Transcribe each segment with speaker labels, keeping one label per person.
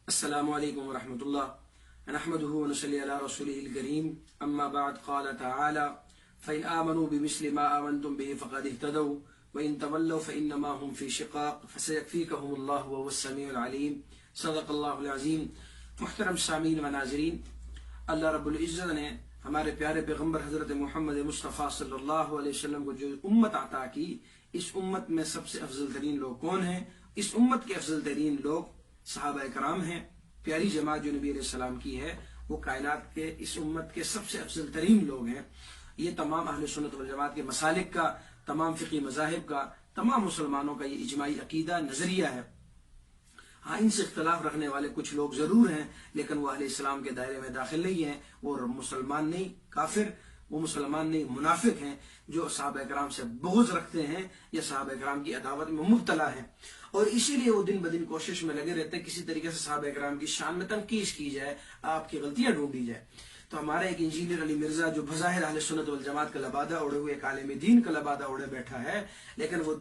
Speaker 1: السلام عليكم ورحمة الله نحمده ونصلي على رسوله الكريم أما بعد قال تعالى فإن آمنوا بمثل ما آمنتم به فقد اهتدوا وإن تولوا فإنما هم في شقاق فسيكفيكهم الله وهو السميع العليم صدق اللہ العظیم۔ محترم سامعین و ناظرین، اللہ رب العزت نے ہمارے پیارے پیغمبر حضرت محمد مصطفیٰ صلی اللہ علیہ وسلم کو جو امت عطا کی، اس امت میں سب سے افضل ترین لوگ کون ہیں؟ اس امت کے افضل ترین لوگ صحابہ کرام ہیں۔ پیاری جماعت جو نبی علیہ السلام کی ہے وہ کائنات کے اس امت کے سب سے افضل ترین لوگ ہیں۔ یہ تمام اہل سنت والجماعت کے مسالک کا، تمام فقہی مذاہب کا، تمام مسلمانوں کا یہ اجماعی عقیدہ نظریہ ہے۔ ہاں، ان سے اختلاف رکھنے والے کچھ لوگ ضرور ہیں، لیکن وہ اہل اسلام کے دائرے میں داخل نہیں ہیں۔ وہ مسلمان نہیں کافر، وہ مسلمان نہیں منافق ہیں جو صحابہ کرام سے بغض رکھتے ہیں یا صحابہ کرام کی عداوت میں مبتلا ہیں، اور اسی لیے وہ دن بدن کوشش میں لگے رہتے ہیں کسی طریقے سے صحابہ کرام کی شان میں تنقید کی جائے، آپ کی غلطیاں ڈھونڈی جائے۔ تو ہمارا ایک انجینئر علی مرزا جو بظاہر اہل سنت والجماعت کا لبادہ اوڑھے ہوئے، ایک عالم دین کا لبادہ اوڑھے بیٹھا ہے، لیکن وہ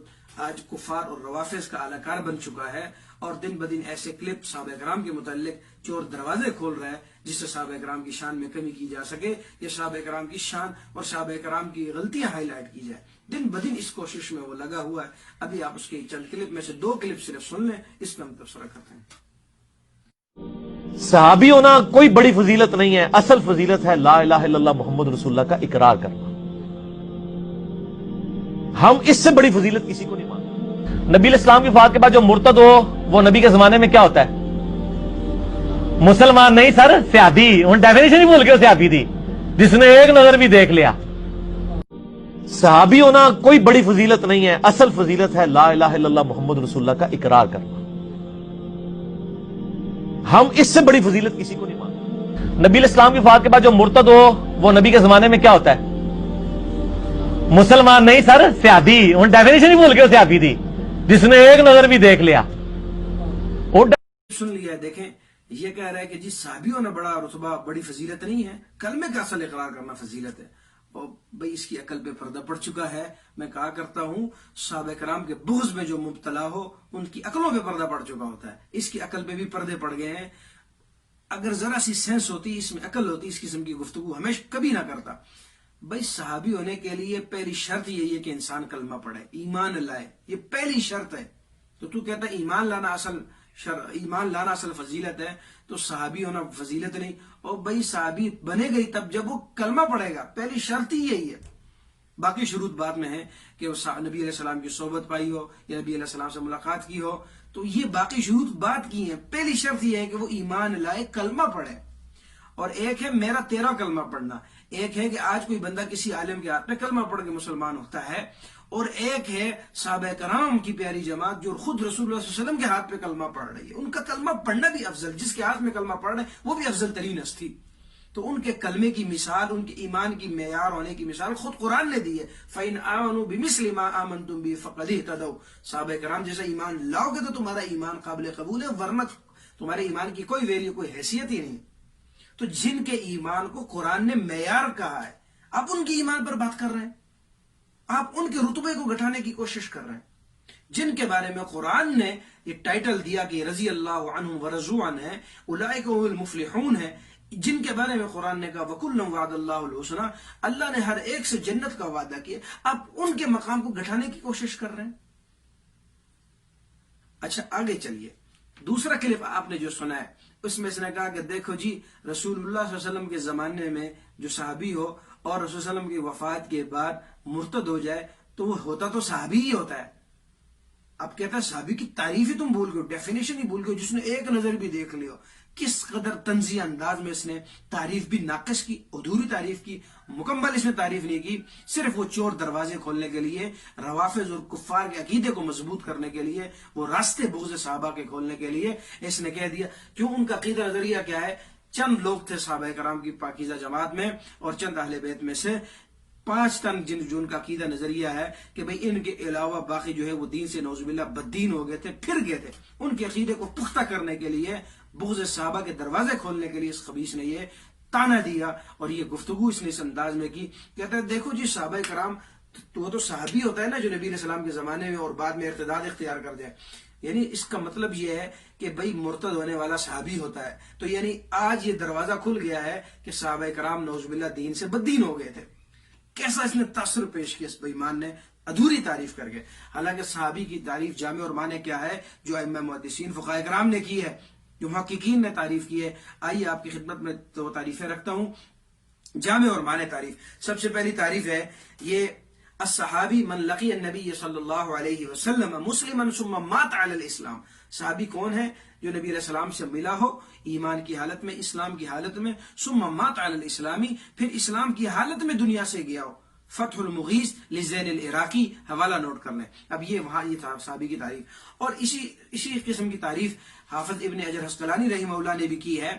Speaker 1: آج کفار اور روافظ کا اعلی کار بن چکا ہے، اور دن بدن ایسے کلپ صحابہ کرام کے متعلق چور دروازے کھول رہا ہے جس سے صحابہ کرام کی شان میں کمی کی جا سکے، یا صحابہ کرام کی شان اور صحابہ کرام کی غلطیاں ہائی لائٹ کی جائے۔ دن بدن اس کوشش میں وہ لگا ہوا ہے۔ ابھی آپ اس کے چند کلپ میں سے 2 کلپ صرف سن لیں، اس پہ ہم تبصرہ کرتے ہیں۔
Speaker 2: صحابی ہونا کوئی بڑی فضیلت نہیں ہے، اصل فضیلت ہے لا الہ الا اللہ محمد رسول اللہ کا اقرار کرنا۔ ہم اس سے بڑی فضیلت کسی کو نہیں مانتے۔ نبی علیہ السلام کی وفات کے بعد جو مرتد ہو وہ نبی کے زمانے میں کیا ہوتا ہے؟ مسلمان نہیں سر، سیادی۔ ان ڈیفینیشن ہی بھول کے سیادی تھی، جس نے ایک نظر بھی دیکھ لیا۔ صحابی ہونا کوئی بڑی فضیلت نہیں ہے، اصل فضیلت ہے لا الہ الا اللہ محمد رسول اللہ کا اقرار کرنا۔ ہم اس سے بڑی فضیلت کسی کو نہیں مانتے۔ نبی علیہ السلام کی وفات کے بعد جو مرتد ہو وہ نبی کے زمانے میں کیا ہوتا ہے؟ مسلمان نہیں سر، سیادی۔ ان ڈیفینیشن ہی بھول کے سیادی تھی، جس نے ایک نظر بھی دیکھ لیا۔
Speaker 1: سن لیا ہے، دیکھیں یہ کہہ رہا ہے کہ جی صحابی ہونا بڑا رتبہ، بڑی فضیلت نہیں ہے، کلمے کا اصل اقرار کرنا فضیلت ہے۔ اور بھئی اس کی عقل پہ پردہ پڑ چکا ہے۔ میں کہا کرتا ہوں صحابہ کرام کے بغض میں جو مبتلا ہو ان کی عقلوں پہ پردہ پڑ چکا ہوتا ہے، اس کی عقل پہ بھی پردے پڑ گئے ہیں۔ اگر ذرا سی سینس ہوتی، اس میں عقل ہوتی، اس قسم کی گفتگو ہمیشہ کبھی نہ کرتا۔ بھئی صحابی ہونے کے لیے پہلی شرط یہی ہے کہ انسان کلمہ پڑھے، ایمان لائے، یہ پہلی شرط ہے۔ تو کہتا ہے ایمان لانا اصل فضیلت ہے، تو صحابی ہونا فضیلت نہیں۔ اور بھئی صحابی بنے گئی تب جب وہ کلمہ پڑھے گا، پہلی شرط ہی یہی ہے۔ باقی شروط بعد میں ہے کہ وہ نبی علیہ السلام کی صحبت پائی ہو یا نبی علیہ السلام سے ملاقات کی ہو، تو یہ باقی شروط بات کی ہیں۔ پہلی شرط یہ ہے کہ وہ ایمان لائے، کلمہ پڑھے۔ اور ایک ہے میرا تیرا کلمہ پڑھنا، ایک ہے کہ آج کوئی بندہ کسی عالم کے ہاتھ میں کلمہ پڑھ کے مسلمان ہوتا ہے، اور ایک ہے صحابہ کرام کی پیاری جماعت جو خود رسول اللہ صلی اللہ علیہ وسلم کے ہاتھ پہ کلمہ پڑھ رہی ہے۔ ان کا کلمہ پڑھنا بھی افضل، جس کے ہاتھ میں کلمہ پڑھ رہے ہیں وہ بھی افضل ترین ہستی۔ تو ان کے کلمے کی مثال، ان کے ایمان کی معیار ہونے کی مثال خود قرآن نے دی ہے۔ فَإِنْ آمَنُوا بِمِثْلِ مَا آمَنْتُمْ بِهِ فَقَدِ اهْتَدَوْا۔ صحابہ کرام جیسا ایمان لاؤ گے تو تمہارا ایمان قابل قبول ہے، ورنہ تمہارے ایمان کی کوئی ویلیو، کوئی حیثیت ہی نہیں۔ تو جن کے ایمان کو قرآن نے معیار کہا ہے، آپ ان کی ایمان پر بات کر رہے ہیں، آپ ان کے رتبے کو گھٹانے کی کوشش کر رہے ہیں۔ جن کے بارے میں قرآن نے یہ ٹائٹل دیا کہ رضی اللہ عنہم ورضوا عنہ ہے، اولئک هم المفلحون ہے، جن کے بارے میں قرآن نے کہا وَكُلًّا وَعَدَ اللَّهُ الْحُسْنَىٰ، اللہ نے ہر ایک سے جنت کا وعدہ کیا، آپ ان کے مقام کو گھٹانے کی کوشش کر رہے ہیں۔ اچھا آگے چلیے، دوسرا کلپ آپ نے جو سنا ہے اس میں اس نے کہا کہ دیکھو جی رسول اللہ صلی اللہ علیہ وسلم کے زمانے میں جو صحابی ہو اور رسول اللہ علیہ وسلم کی وفات کے بعد مرتد ہو جائے تو وہ ہوتا تو صحابی ہی ہوتا ہے۔ اب کہتا ہے صحابی کی تعریف ہی تم بھول گئے، ڈیفینیشن ہی بھول گئے، جس نے ایک نظر بھی دیکھ لیا۔ کس قدر طنزیہ انداز میں اس نے تعریف بھی ناقص کی، ادھوری تعریف کی، مکمل اس نے تعریف نہیں کی۔ صرف وہ چور دروازے کھولنے کے لیے، روافظ اور کفار کے عقیدے کو مضبوط کرنے کے لیے، وہ راستے بغض صحابہ کے کھولنے کے لیے اس نے کہہ دیا۔ کیوں؟ ان کا عقیدہ نظریہ کیا ہے؟ چند لوگ تھے صحابہ کرام کی پاکیزہ جماعت میں، اور چند اہل بیت میں سے 5 تن جن کا عقیدہ نظریہ ہے کہ بھئی ان کے علاوہ باقی جو ہے وہ دین سے نعوذ باللہ بددین ہو گئے تھے، پھر گئے تھے۔ ان کے عقیدے کو پختہ کرنے کے لیے، بغض صحابہ کے دروازے کھولنے کے لیے اس خبیث نے یہ تانا دیا، اور یہ گفتگو اس نے اس انداز میں کی۔ کہتا ہے دیکھو جی صحابہ کرام، تو وہ تو صحابی ہوتا ہے نا جو نبی علیہ السلام کے زمانے میں اور بعد میں ارتداد اختیار کر جائے۔ یعنی اس کا مطلب یہ ہے کہ بھئی مرتد ہونے والا صحابی ہوتا ہے. تو یعنی آج یہ دروازہ کھل گیا ہے کہ صحابہ کرام نعوذ باللہ دین سے بددین ہو گئے تھے. کیسا اس نے تاثر پیش کیا اس بے ایمان نے ادھوری تعریف کر کے. حالانکہ صحابی کی تعریف جامع اور معنی کیا ہے جو ائمہ محدثین فقہاء کرام نے کی ہے، جو محققین نے تعریف کی ہے. آئیے آپ کی خدمت میں دو تعریفیں رکھتا ہوں، جامع اور معنی تعریف. سب سے پہلی تعریف ہے یہ الصحابی من لقی النبی صلی اللہ علیہ وسلم مسلما ثم مات علی الاسلام. صحابی کون ہے؟ جو نبی علیہ السلام سے ملا ہو ایمان کی حالت میں، اسلام کی حالت میں، ثم مات علی الاسلامی، پھر اسلام کی حالت میں دنیا سے گیا ہو. فتح المغیث لزین العراقی، حوالہ نوٹ کر لیں. اب یہ وہاں یہ تھا صحابی کی تعریف. اور اسی قسم کی تعریف حافظ ابن حجر عسقلانی رحمہ اللہ نے بھی کی ہے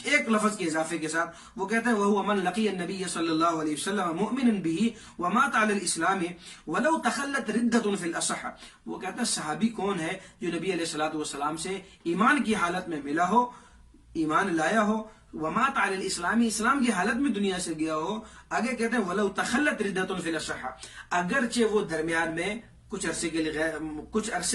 Speaker 1: ایک لفظ کے اضافے کے ساتھ. وہ کہتے ہیں وَهُوَ مَنْ لَقِيَ النَّبِيَّ صلی اللہ علیہ وسلم مُؤْمِنًا بِهِ وَمَاتَ عَلَى الْإِسْلَامِ وَلَوْ تَخَلَّتْ رِدَّةٌ فِي الْأَصَحِّ. وہ کہتے ہیں صحابی کون ہے؟ جو نبی علیہ الصلوۃ والسلام سے ایمان کی حالت میں ملا ہو، ایمان لایا ہو، ومات علی الاسلامی، اسلام کی حالت میں دنیا سے گیا ہو. آگے کہتے ہیں وَلَوْ تَخَلَّتْ رِدَّةٌ فِي الْأَصَحِّ، اگرچہ وہ درمیان میں کچھ عرصے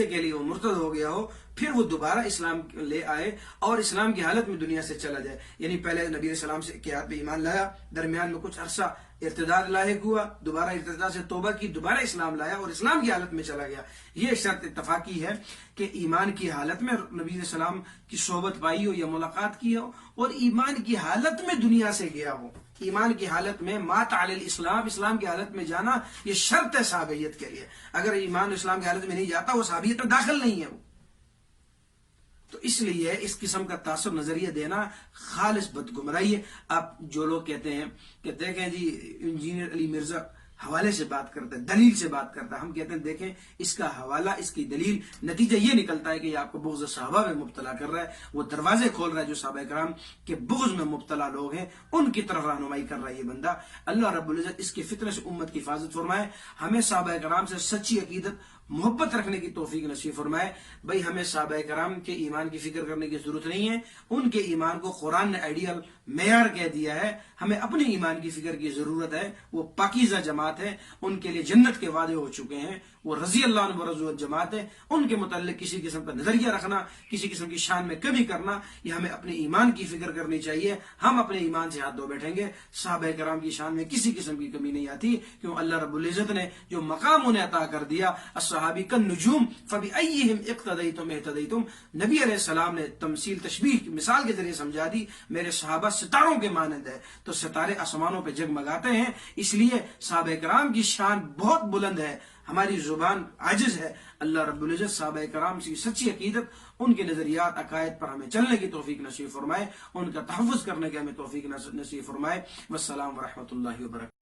Speaker 1: کے لیے وہ مرتد ہو گیا ہو، پھر وہ دوبارہ اسلام لے آئے اور اسلام کی حالت میں دنیا سے چلا جائے. یعنی پہلے نبی علیہ السلام سے کے ہاتھ پہ ایمان لایا، درمیان میں کچھ عرصہ ارتداد لاحق ہوا، دوبارہ ارتداد سے توبہ کی، دوبارہ اسلام لایا اور اسلام کی حالت میں چلا گیا. یہ شرط اتفاقی ہے کہ ایمان کی حالت میں نبی علیہ السلام کی صحبت پائی ہو یا ملاقات کی ہو اور ایمان کی حالت میں دنیا سے گیا ہو. ایمان کی حالت میں مات علی الاسلام، اسلام کی حالت میں جانا یہ شرط ہے صحابیت کے لیے. اگر ایمان اسلام کی حالت میں نہیں جاتا وہ صحابیت میں داخل نہیں ہے. وہ تو اس لیے اس قسم کا تعصب نظریہ دینا خالص بدگمراہی ہے. آپ جو لوگ کہتے ہیں کہ دیکھیں جی انجینئر علی مرزا حوالے سے بات کرتا ہے، دلیل سے بات کرتا ہے، ہم کہتے ہیں دیکھیں اس کا حوالہ، اس کی دلیل، نتیجہ یہ نکلتا ہے کہ یہ آپ کو بغض صحابہ میں مبتلا کر رہا ہے. وہ دروازے کھول رہا ہے جو صحابہ کرام کے بغض میں مبتلا لوگ ہیں ان کی طرف رہنمائی کر رہا ہے یہ بندہ. اللہ رب العزت اس کے فتنے سے امت کی حفاظت فرمائے. ہمیں صحابہ کرام سے سچی عقیدت، محبت رکھنے کی توفیق نصیب فرمائے. بھائی ہمیں صحابہ کرام کے ایمان کی فکر کرنے کی ضرورت نہیں ہے، ان کے ایمان کو قرآن نے آئیڈیل معیار کہہ دیا ہے. ہمیں اپنے ایمان کی فکر کی ضرورت ہے. وہ پاکیزہ جماعت ہے، ان کے لیے جنت کے وعدے ہو چکے ہیں. وہ رضی اللہ عنہ ورضوان جماعت ہے. ان کے متعلق کسی قسم کا نظریہ رکھنا، کسی قسم کی شان میں کمی کرنا، یہ ہمیں اپنے ایمان کی فکر کرنی چاہیے. ہم اپنے ایمان سے ہاتھ دھو بیٹھیں گے. صحابہ کرام کی شان میں کسی قسم کی کمی نہیں آتی، کیوں اللہ رب العزت نے جو مقام انہیں عطا کر دیا، الصحابی کالنجوم فبأیہم اقتدیتم اہتدیتم. نبی علیہ السلام نے تمثیل، تشبیہ، مثال کے ذریعے سمجھا دی میرے صحابہ ستاروں کے مانند ہے. تو ستارے آسمانوں پہ جگمگاتے ہیں، اس لیے صحابہ کرام کی شان بہت بلند ہے. ہماری زبان عاجز ہے. اللہ رب العزت صحابہ کرام کی سچی عقیدت، ان کے نظریات، عقائد پر ہمیں چلنے کی توفیق نصیب فرمائے، ان کا تحفظ کرنے کی ہمیں توفیق نصیب فرمائے. والسلام ورحمۃ اللہ وبرکاتہ.